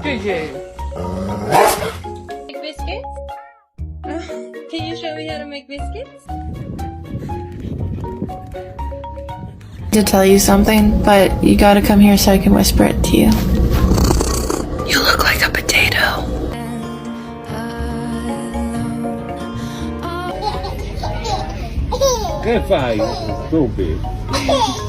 JJ. Make biscuits? Can you show me how to make biscuits? To tell you something, but you gotta come here so I can whisper it to you. You look like a potato. Che fai? Stupid.